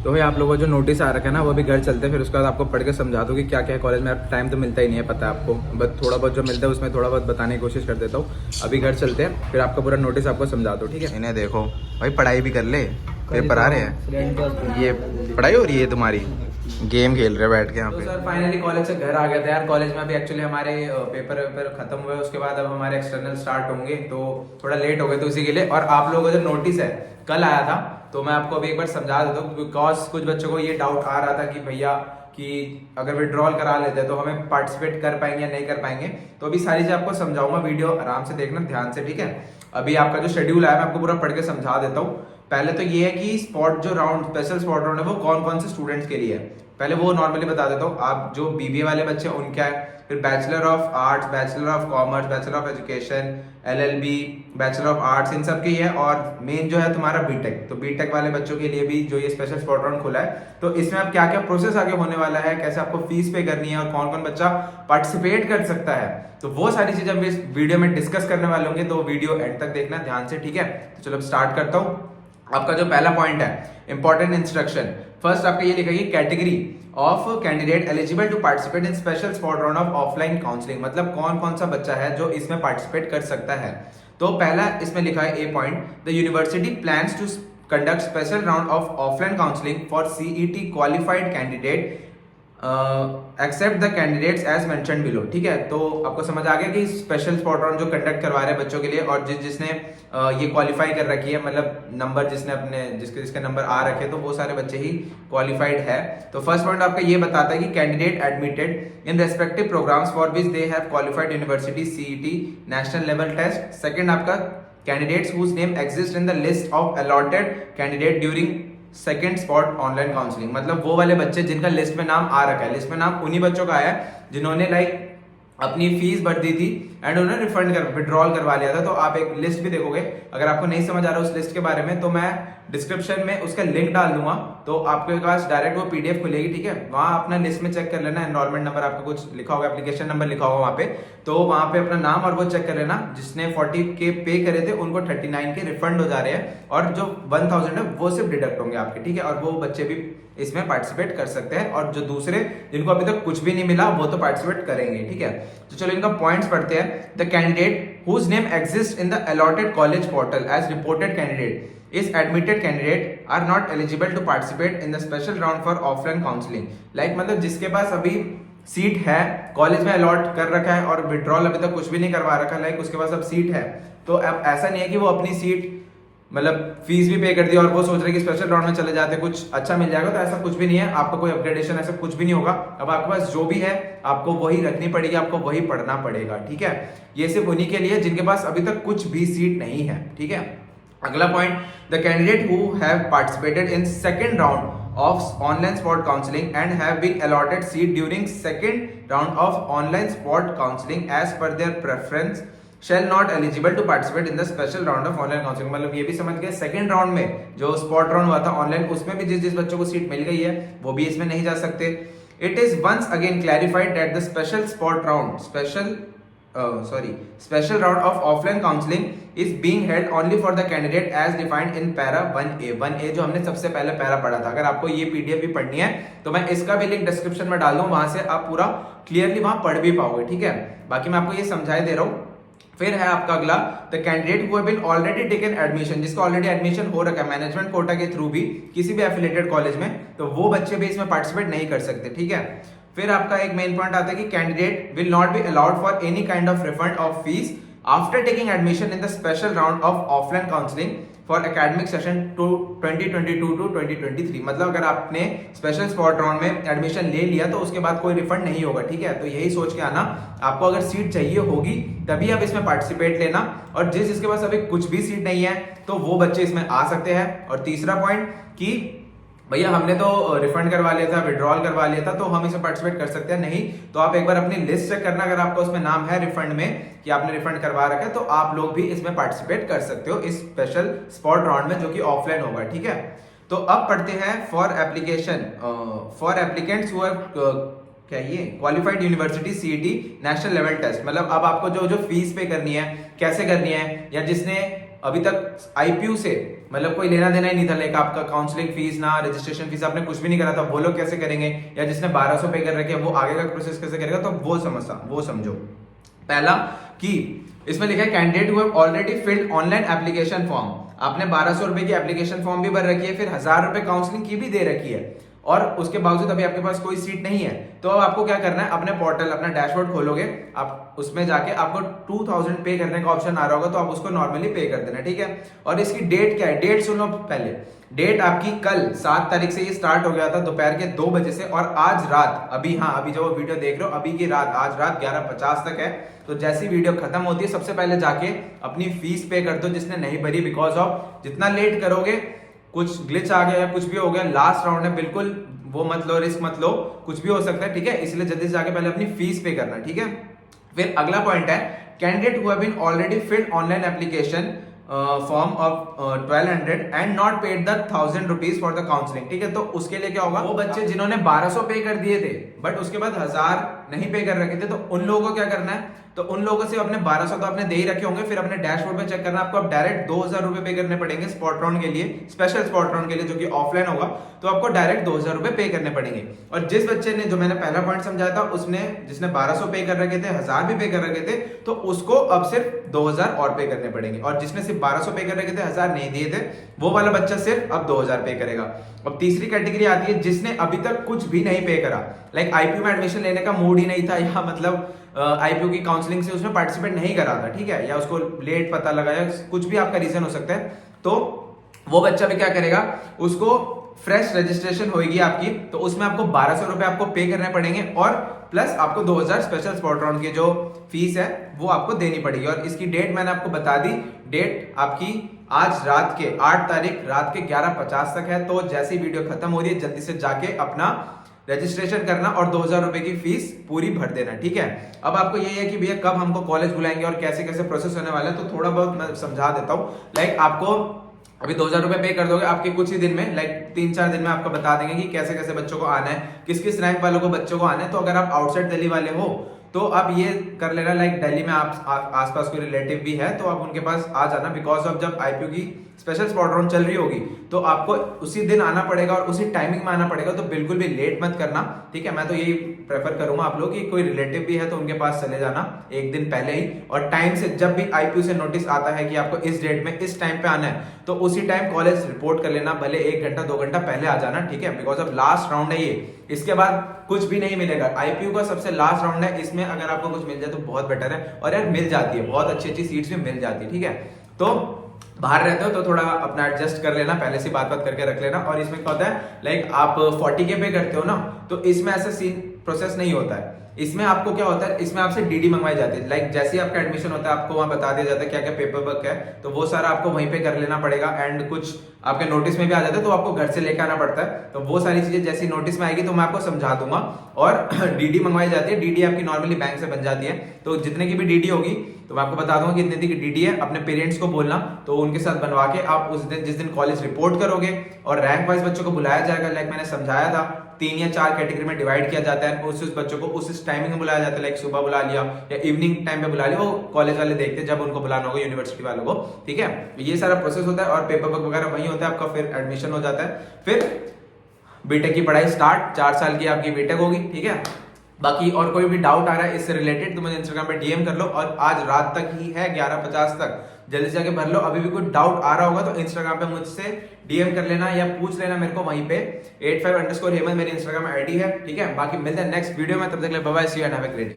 तो भाई आप लोगों को जो नोटिस आ रखा है ना वो भी घर चलते हैं, फिर उसके बाद आपको पढ़ के समझा दो कि क्या क्या है कॉलेज में। टाइम तो मिलता ही नहीं है, पता है आपको, बस थोड़ा बहुत जो मिलता है उसमें थोड़ा बहुत बताने की कोशिश कर देता हूँ। अभी घर चलते हैं, फिर आपका पूरा नोटिस आपको समझा दो, ठीक है। इन्हें देखो भाई, पढ़ाई भी कर ले, पेपर आ रहे हैं, ये पढ़ाई हो रही है तुम्हारी, गेम खेल रहे बैठ के यहाँ पे। तो सर फाइनली कॉलेज से घर आ गए थे यार। कॉलेज में अभी एक्चुअली हमारे पेपर खत्म हुए, उसके बाद अब हमारे एक्सटर्नल स्टार्ट होंगे, तो थोड़ा लेट हो गए तो उसी के लिए। और आप लोगों का जो नोटिस है कल आया था, तो मैं आपको अभी एक बार समझा देता हूँ, बिकॉज कुछ बच्चों को ये डाउट आ रहा था कि भैया कि अगर विड्रॉल करा लेते हैं तो हमें पार्टिसिपेट कर पाएंगे या नहीं कर पाएंगे। तो अभी सारी चीज आपको समझाऊंगा, वीडियो आराम से देखना ध्यान से, ठीक है। अभी आपका जो शेड्यूल है मैं आपको पूरा पढ़ के समझा देता हूँ। पहले तो ये है कि स्पॉट जो राउंड, स्पेशल स्पॉट राउंड है वो कौन कौन से स्टूडेंट्स के लिए है, पहले वो नॉर्मली बता देता हूँ। आप जो बीबीए वाले बच्चे हैं उनका है, फिर bachelor of arts, bachelor of commerce, bachelor of education, LLB, bachelor of arts, इन सब के ही है। और मेन जो है तुम्हारा बीटेक, तो बीटेक वाले बच्चों के लिए भी जो ये स्पेशल स्पॉट राउंड खुला है, तो इसमें अब क्या क्या प्रोसेस आगे होने वाला है, कैसे आपको फीस पे करनी है और कौन कौन बच्चा पार्टिसिपेट कर सकता है, तो वो सारी चीजें हम इस वीडियो में डिस्कस करने वाले होंगे। तो वीडियो एंड तक देखना ध्यान से, ठीक है। तो चलो स्टार्ट करता हूँ। आपका जो पहला पॉइंट है, इंपॉर्टेंट इंस्ट्रक्शन, फर्स्ट आपका ये लिखेगी category of candidate eligible to participate in special spot round of offline counselling, मतलब कौन कौन सा बच्चा है जो इसमें पार्टिसिपेट कर सकता है। तो पहला इसमें लिखा है a point, the university plans to conduct special round of offline counselling for CET qualified candidate except the candidates as mention below, ठीक है। तो आपको समझ आ गया कि स्पेशल स्पॉट राउंड जो कंडक्ट करवा रहे हैं बच्चों के लिए, और जिसने ये क्वालिफाई कर रखी है, मतलब नंबर जिसने अपने जिसके नंबर आ रखे, तो वो सारे बच्चे ही क्वालिफाइड है। तो फर्स्ट पॉइंट आपका ये बताता है कि candidate admitted in respective programmes for which they have qualified university CET national level test. Second आपका candidates whose name exist in the list of allotted candidate during second spot online counselling, मतलब वो वाले बच्चे जिनका list में नाम आ रखा है। लिस्ट में नाम उन्हीं बच्चों का आया जिन्होंने अपनी फीस भर दी थी एंड उन्होंने रिफंड विड्रॉल करवा लिया था। तो आप एक लिस्ट भी देखोगे, अगर आपको नहीं समझ आ रहा उस लिस्ट के बारे में, तो मैं डिस्क्रिप्शन में उसका लिंक डाल दूंगा, तो आपके पास डायरेक्ट वो पीडीएफ खुलेगी, ठीक है। वहां अपना लिस्ट में चेक कर लेना, एनरोलमेंट नंबर आपका कुछ लिखा होगा, एप्लीकेशन नंबर लिखा होगा वहां पे, तो वहां पे अपना नाम और वो चेक कर लेना। जिसने 40K पे करे थे उनको 39K रिफंड हो जा रहे हैं, और जो 1000 है वो सिर्फ डिडक्ट होंगे आपके, ठीक है। और वो बच्चे भी इसमें पार्टिसिपेट कर सकते हैं, और जो दूसरे जिनको अभी तक कुछ भी नहीं मिला वो तो पार्टिसिपेट करेंगे, ठीक है। तो चलो इनका पॉइंट्स पढ़ते हैं। The candidate whose name exists in the allotted college portal as reported candidate is admitted candidate are not eligible to participate in the special round for offline counseling, like मतलब जिसके पास अभी सीट है, college में allot कर रखा है और withdrawal अभी तक कुछ भी नहीं करवा रखा, लाइक उसके पास अब सीट है, तो अब ऐसा नहीं है कि वो अपनी सीट मतलब फीस भी पे कर दी और वो सोच रहे कि स्पेशल राउंड में चले जाते कुछ अच्छा मिल जाएगा, तो ऐसा कुछ भी नहीं है। आपका कोई अपग्रेडेशन ऐसा कुछ भी नहीं होगा। अब आपके पास जो भी है आपको वही रखनी पड़ेगी, आपको वही पढ़ना पड़ेगा, ठीक है। ये सिर्फ उन्हीं के लिए जिनके पास अभी तक कुछ भी सीट नहीं है, ठीक है। अगला point, the candidate who have participated in second round of online spot counselling and have been allotted seat during second round of online spot counselling as per their preference shall not eligible to participate in the special round of online counseling, मतलब ये भी समझ गए second round में जो spot round हुआ था online, उसमें भी जिस बच्चों को सीट मिल गई है वो भी इसमें नहीं जा सकते। It is once again clarified that the special spot round special round of offline counselling is being held only for the candidate as defined in para 1A जो हमने सबसे पहले पैरा पढ़ा था। अगर आपको ये पीडीएफ भी पढ़नी है तो मैं इसका भी लिंक डिस्क्रिप्शन में डाल दूं, वहां से आप पूरा क्लियरली वहां पढ़ भी पाओगे, ठीक है। बाकी मैं आपको ये समझाई दे रहा हूं। फिर है आपका अगला, the candidate who have been already taken admission, जिसका ऑलरेडी एडमिशन हो रखा है मैनेजमेंट कोटा के थ्रू भी किसी भी एफिलिएटेड कॉलेज में, तो वो बच्चे भी इसमें पार्टिसिपेट नहीं कर सकते, ठीक है। फिर आपका एक मेन पॉइंट आता है कि candidate will not be allowed for any kind of refund of fees after taking admission in the special round of offline counselling for academic session 2022 to 2023, मतलब अगर आपने स्पेशल स्पॉट राउंड में admission ले लिया तो उसके बाद कोई रिफंड नहीं होगा, ठीक है। तो यही सोच के आना, आपको अगर सीट चाहिए होगी तभी आप इसमें पार्टिसिपेट लेना, और जिसके पास अभी कुछ भी सीट नहीं है तो वो बच्चे इसमें आ सकते हैं। और तीसरा पॉइंट कि भैया हमने तो रिफंड करवा लिया था, विड्रॉल करवा लिया था, तो हम इसमें पार्टिसिपेट कर सकते हैं नहीं, तो आप एक बार अपनी लिस्ट चेक करना, अगर आपका उसमें नाम है रिफंड में कि आपने रिफंड करवा रखा है, तो आप लोग भी इसमें पार्टिसिपेट कर सकते हो इस स्पेशल स्पॉट राउंड में जो कि ऑफलाइन होगा, ठीक है। तो अब पढ़ते हैं for application for applicants who have क्या ये qualified university CET national level test, मतलब अब आपको जो फीस पे करनी है कैसे करनी है, या जिसने अभी तक आईपीयू से मतलब कोई लेना देना ही नहीं था, लाइक आपका काउंसलिंग फीस ना रजिस्ट्रेशन फीस, आपने कुछ भी नहीं करा था, वो लोग कैसे करेंगे, या जिसने 1200 पे कर रखे वो आगे का प्रोसेस कैसे करेगा, तो वो समझो। पहला कि इसमें लिखा है candidate who have already filled online application form, आपने 1200 रुपए की एप्लीकेशन फॉर्म भी भर रखी है, फिर 1000 रुपए काउंसलिंग की भी दे रखी है, और उसके बावजूद अभी आपके पास कोई सीट नहीं है, तो अब आपको क्या करना है, अपने पोर्टल अपना डैशबोर्ड खोलोगे, आप उसमें जाके आपको 2000 पे करने का ऑप्शन आ रहा होगा, तो आप उसको नॉर्मली पे कर देना, ठीक है। और इसकी डेट क्या है, डेट सुनो पहले, डेट आपकी कल 7 तारीख से ये स्टार्ट हो गया था दोपहर के 2 बजे से, और आज रात अभी जो वीडियो देख रहे हो अभी की रात, आज रात 11:50 तक है। तो जैसी वीडियो खत्म होती है सबसे पहले जाके अपनी फीस पे कर दो जिसने नहीं भरी, बिकॉज ऑफ जितना लेट करोगे, कुछ ग्लिच आ गया या कुछ भी हो गया, लास्ट राउंड है, बिल्कुल वो मत लो, रिस्क मत लो, कुछ भी हो सकता है, ठीक है। इसलिए जल्दी से जाके पहले अपनी फीस पे करना, ठीक है। फिर अगला पॉइंट है candidate who have been already filled online application form of 1200 and not paid the 1000 rupees for the counselling, ठीक है। तो उसके लिए क्या होगा, वो बच्चे जिन्होंने 1200 पे कर दिए थे बट उसके बाद 1000 नहीं पे कर रखे थे, तो उन लोगों को क्या करना है, तो उन लोगों से अपने 1200 तो आपने दे ही रखे होंगे, फिर अपने डैशबोर्ड पे चेक करना, आपको अब डायरेक्ट 2000 रुपए पे करने पड़ेंगे स्पॉट राउंड के लिए, स्पेशल स्पॉट राउंड के लिए जो कि ऑफलाइन होगा, तो आपको डायरेक्ट 2000 रुपए पे करने पड़ेंगे। और जिस बच्चे ने, जो मैंने पहला पॉइंट समझाया था, उसने जिसने 1200 पे कर रखे थे, 1000 भी पे कर रखे थे, तो उसको अब सिर्फ 2000 और पे करने पड़ेंगे, और जिसने सिर्फ 1200 पे कर रखे थे, 1000 नहीं दिए थे, वो वाला बच्चा सिर्फ अब 2000 पे करेगा। अब तीसरी कैटेगरी आती है जिसने अभी तक कुछ भी नहीं पे करा, लाइक आईपीयू में एडमिशन लेने का मूड ही नहीं था, या मतलब आईपीयू की काउंसलिंग से उसने पार्टिसिपेट नहीं करा था, ठीक है, या उसको लेट पता लगा, या कुछ भी आपका रीजन हो सकता है, तो वो बच्चा भी क्या करेगा, उसको फ्रेश रजिस्ट्रेशन होगी आपकी, तो उसमें आपको 1200 रुपए आपको पे करने पड़ेंगे, और प्लस आपको 2000 स्पेशल स्पॉट राउंड की जो फीस है वो आपको देनी पड़ेगी। और इसकी डेट मैंने आपको बता दी, डेट आपकी आज रात के 8 तारीख रात के 11:50 तक है। तो जैसी वीडियो खत्म हो रही है जल्दी से जाके अपना रजिस्ट्रेशन करना और 2000 रुपए की फीस पूरी भर देना, ठीक है। अब आपको यही है कि भैया कब हमको कॉलेज बुलाएंगे और कैसे कैसे प्रोसेस होने वाला है, तो थोड़ा बहुत मैं समझा देता हूँ। लाइक आपको अभी 2000 रुपए पे कर दोगे, आपके कुछ ही दिन में, लाइक 3-4 दिन में आपको बता देंगे कि कैसे कैसे बच्चों को आना है, किस किस रैंक वालों को बच्चों को आना है। तो अगर आप आउटसाइड दिल्ली वाले हो तो आप ये कर लेना, लाइक दिल्ली में आप आसपास कोई रिलेटिव भी है तो आप उनके पास आ जाना, बिकॉज ऑफ जब आईपीयू की स्पेशल स्पॉट राउंड चल रही होगी तो आपको उसी दिन आना पड़ेगा और उसी टाइमिंग में आना पड़ेगा, तो बिल्कुल भी लेट मत करना, ठीक है। मैं तो यही प्रेफर करूंगा आप लोग कि कोई रिलेटिव भी है तो उनके पास चले जाना एक दिन पहले ही, और टाइम से जब भी आईपीयू से नोटिस आता है कि आपको इस डेट में इस टाइम पे आना है तो उसी टाइम कॉलेज रिपोर्ट कर लेना, भले 1 घंटा 2 घंटा पहले आ जाना, ठीक है। बिकॉज अब लास्ट राउंड है ये, इसके बाद कुछ भी नहीं मिलेगा। आईपीयू का सबसे लास्ट राउंड है, इसमें अगर आपको कुछ मिल जाए तो बहुत बेटर है, और यार मिल जाती है, बहुत अच्छी अच्छी सीट्स भी मिल जाती है, ठीक है। तो बाहर रहते हो तो थोड़ा अपना एडजस्ट कर लेना, पहले से बात करके रख लेना। और इसमें क्या होता है, लाइक आप 40K पे करते हो ना, तो इसमें ऐसा सीन प्रोसेस नहीं होता है। इसमें आपको क्या होता है, इसमें आपसे डीडी मंगवाई जाती है, लाइक जैसे ही आपका एडमिशन होता है आपको वहां बता दिया जाता है क्या क्या पेपर वर्क है, तो वो सारा आपको वहीं पे कर लेना पड़ेगा। एंड कुछ आपके नोटिस में भी आ जाता है तो आपको घर से लेकर आना पड़ता है, तो वो सारी चीजें जैसी नोटिस में आएगी तो मैं आपको समझा दूंगा। और डीडी मंगवाई जाती है, डीडी आपकी नॉर्मली बैंक से बन जाती है, तो जितने की भी डीडी होगी तो मैं आपको बता दूंगा कितने की डीडी है, अपने पेरेंट्स को बोलना, तो उनके साथ बनवा के आप उस दिन जिस दिन कॉलेज रिपोर्ट करोगे, और रैंक वाइज बच्चों को बुलाया जाएगा, लाइक मैंने समझाया था 3 या 4 कैटेगरी में डिवाइड किया जाता है, उस बच्चों को उस टाइमिंग में बुलाया जाता है, लाइक सुबह बुला लिया या इवनिंग टाइम पे बुला लिया, वो कॉलेज वाले देखते हैं जब उनको बुलाना होगा यूनिवर्सिटी वालों को, ठीक है। ये सारा प्रोसेस होता है और पेपर वर्क वगैरह वही होता है आपका, फिर एडमिशन हो जाता है, फिर बीटेक की पढ़ाई स्टार्ट, 4 साल की आपकी बीटेक होगी, ठीक है। बाकी और कोई भी डाउट आ रहा है इससे रिलेटेड तो मुझे इंस्टाग्राम पे डीएम कर लो, और आज रात तक ही है 11:50 तक, जल्दी से जाके भर लो। अभी भी कोई डाउट आ रहा होगा तो इंस्टाग्राम पे मुझसे डीएम कर लेना या पूछ लेना मेरे को वहीं पे, 85_हेमंत मेरी इंस्टाग्राम आईडी है, ठीक है। बाकी मिलते हैं नेक्स्ट वीडियो में, तब तक के लिए bye bye, see you and have a great day.